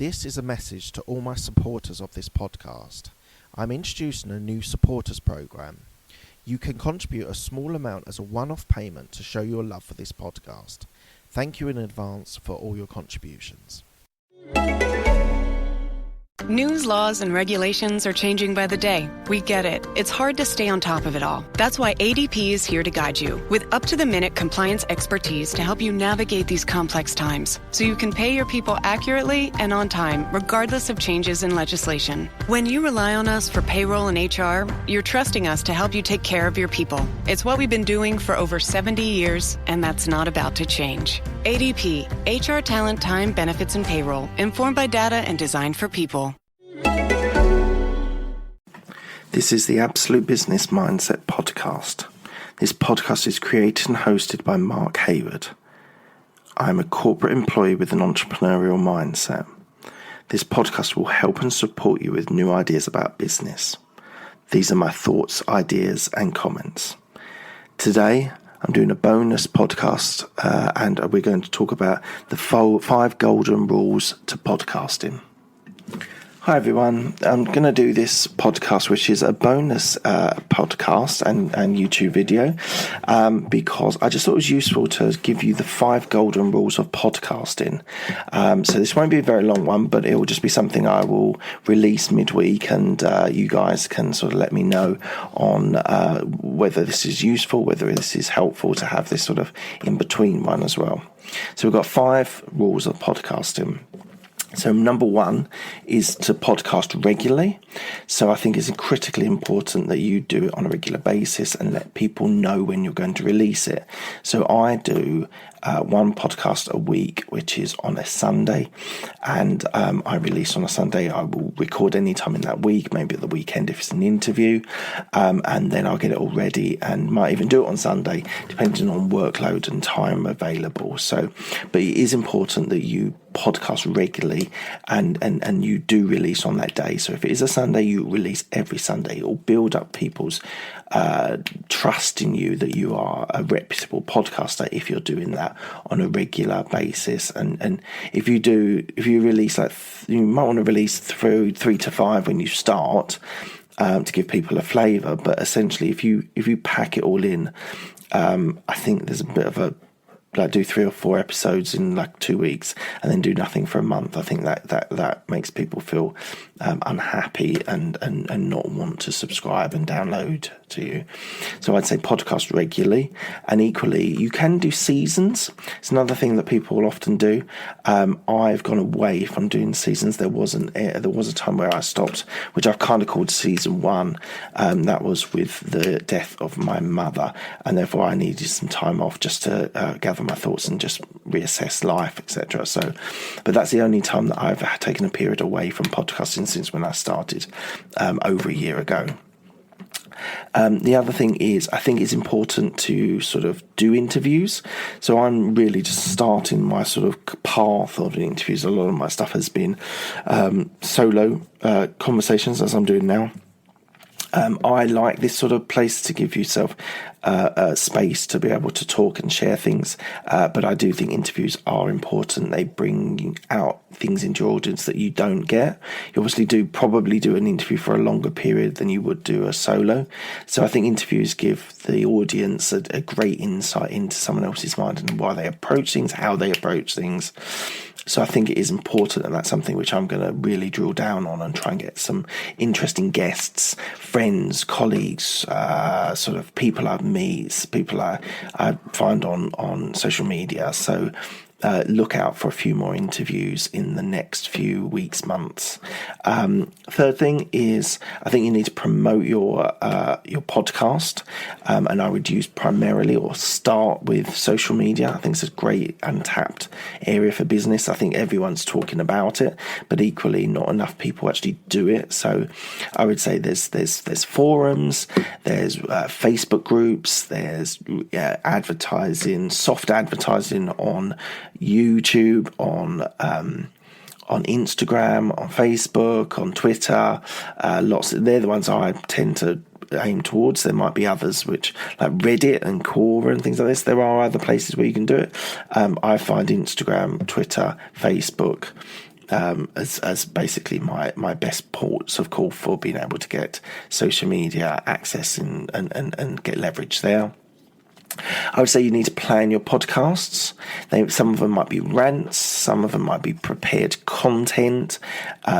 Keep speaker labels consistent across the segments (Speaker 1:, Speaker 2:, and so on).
Speaker 1: This is a message to all my supporters of this podcast. I'm introducing a new supporters program. You can contribute a small amount as a one-off payment to show your love for this podcast. Thank you in advance for all your contributions.
Speaker 2: News, laws, and regulations are changing by the day. We get it. It's hard to stay on top of it all. That's why ADP is here to guide you with up-to-the-minute compliance expertise to help you navigate these complex times so you can pay your people accurately and on time, regardless of changes in legislation. When you rely on us for payroll and HR, you're trusting us to help you take care of your people. It's what we've been doing for over 70 years, and that's not about to change. ADP, HR talent, time, benefits, and payroll, informed by data and designed for people.
Speaker 3: This is the Absolute Business Mindset podcast. This podcast is created and hosted by Mark Hayward. I am a corporate employee with an entrepreneurial mindset. This podcast will help and support you with new ideas about business. These are my thoughts, ideas, and comments. Today, I'm doing a bonus podcast and we're going to talk about the 5 golden rules to podcasting. Hi everyone, I'm going to do this podcast, which is a bonus podcast and YouTube video, because I just thought it was useful to give you the 5 golden rules of podcasting. So this won't be a very long one, but it will just be something I will release midweek, and you guys can sort of let me know on whether this is useful, whether this is helpful to have this sort of in-between one as well. So we've got 5 rules of podcasting. So number 1 is to podcast regularly. So I think it's critically important that you do it on a regular basis and let people know when you're going to release it. So I do 1 podcast a week, which is on a Sunday, and I release on a Sunday. I will record any time in that week, maybe at the weekend if it's an interview, and then I'll get it all ready and might even do it on Sunday, depending on workload and time available. So, but it is important that you podcast regularly and you do release on that day. So if it is a Sunday, you release every Sunday. It will build up people's trust in you that you are a reputable podcaster if you're doing that on a regular basis. And if you release you might want to release through 3 to 5 when you start, to give people a flavour. But essentially, if you pack it all in, I think there's a bit of a do 3 or 4 episodes in 2 weeks and then do nothing for a month. I think that makes people feel unhappy and not want to subscribe and download to you. So I'd say podcast regularly, and equally you can do seasons. It's another thing that people will often do. I've gone away from doing seasons. There was a time where I stopped, which I've kind of called season 1. That was with the death of my mother, and therefore I needed some time off just to gather my thoughts and just reassess life, etc. So, but that's the only time that I've taken a period away from podcasting since when I started over a year ago. The other thing is, I think it's important to sort of do interviews. So I'm really just starting my sort of path of interviews. A lot of my stuff has been solo conversations, as I'm doing now. I like this sort of place to give yourself space to be able to talk and share things, but I do think interviews are important. They bring out things into your audience that you don't get. You obviously probably do an interview for a longer period than you would do a solo, so I think interviews give the audience a great insight into someone else's mind and why they approach things, how they approach things. So I think it is important, and that's something which I'm going to really drill down on and try and get some interesting guests, friends, colleagues, sort of people I meet, people I find on social media. So look out for a few more interviews in the next few weeks, months. Third thing is, I think you need to promote your podcast, and I would use primarily or start with social media. I think it's a great untapped area for business. I think everyone's talking about it, but equally not enough people actually do it. So I would say there's forums, there's Facebook groups, there's advertising, soft advertising on YouTube, on Instagram, on Facebook, on Twitter. They're the ones I tend to aim towards. There might be others which, like Reddit and Quora and things like this. There are other places where you can do it. I find Instagram, Twitter, Facebook, as basically my best ports of call for being able to get social media access and get leverage there. I would say you need to plan your podcasts. Some of them might be rants, some of them might be prepared content,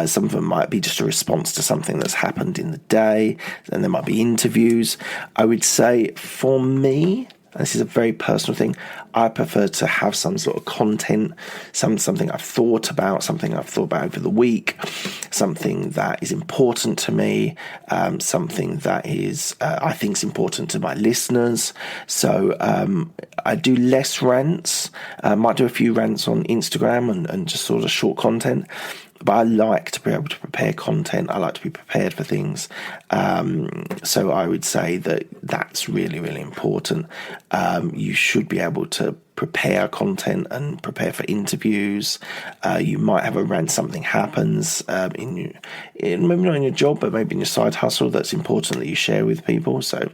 Speaker 3: some of them might be just a response to something that's happened in the day, and there might be interviews. I would say for me, this is a very personal thing, I prefer to have some sort of content, something I've thought about, something I've thought about over the week, something that is important to me, something that is I think is important to my listeners. So I do less rants. I might do a few rants on Instagram and just sort of short content. But I like to be able to prepare content. I like to be prepared for things. So I would say that that's really, really important. You should be able to prepare content and prepare for interviews. You might have a rant, something happens maybe not in your job, but maybe in your side hustle that's important that you share with people. So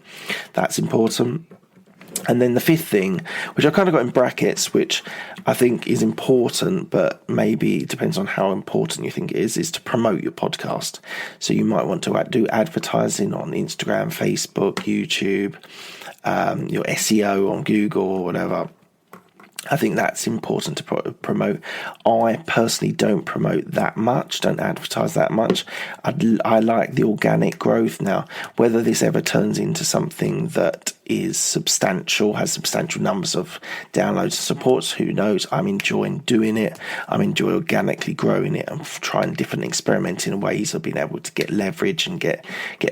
Speaker 3: that's important. And then the fifth thing, which I kind of got in brackets, which I think is important, but maybe it depends on how important you think it is to promote your podcast. So you might want to do advertising on Instagram, Facebook, YouTube, your SEO on Google or whatever. I think that's important to promote. I personally don't promote that much, don't advertise that much. I like the organic growth. Now, whether this ever turns into something that is substantial, has substantial numbers of downloads and supports, who knows? I'm enjoying doing it. I'm enjoying organically growing it and trying different experimenting ways of being able to get leverage and get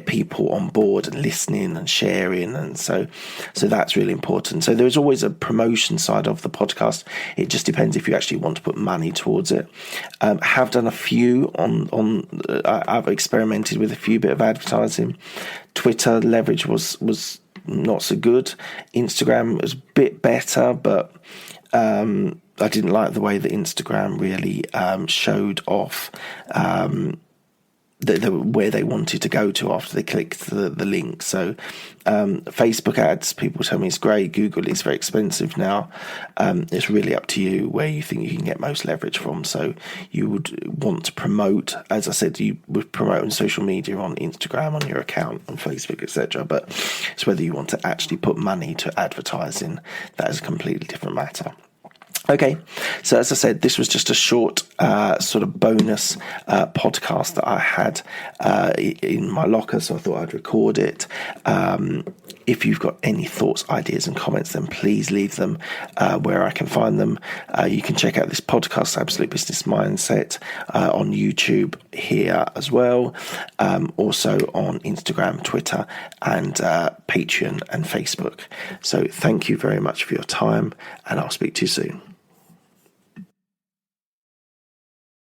Speaker 3: people on board and listening and sharing. And so that's really important. So there's always a promotion side of the podcast. It just depends if you actually want to put money towards it. Have done a few I've experimented with a few bit of advertising. Twitter leverage was not so good. Instagram was a bit better, but I didn't like the way that Instagram really showed off where they wanted to go to after they clicked the link. So Facebook ads, people tell me it's great. Google is very expensive now. It's really up to you where you think you can get most leverage from. So you would want to promote, as I said, you would promote on social media, on Instagram, on your account, on Facebook, etc. But it's whether you want to actually put money to advertising. That is a completely different matter. Okay, so as I said, this was just a short sort of bonus podcast that I had in my locker, so I thought I'd record it. If you've got any thoughts, ideas and comments, then please leave them where I can find them. You can check out this podcast, Absolute Business Mindset, on YouTube here as well. Also on Instagram, Twitter and Patreon and Facebook. So thank you very much for your time, and I'll speak to you soon.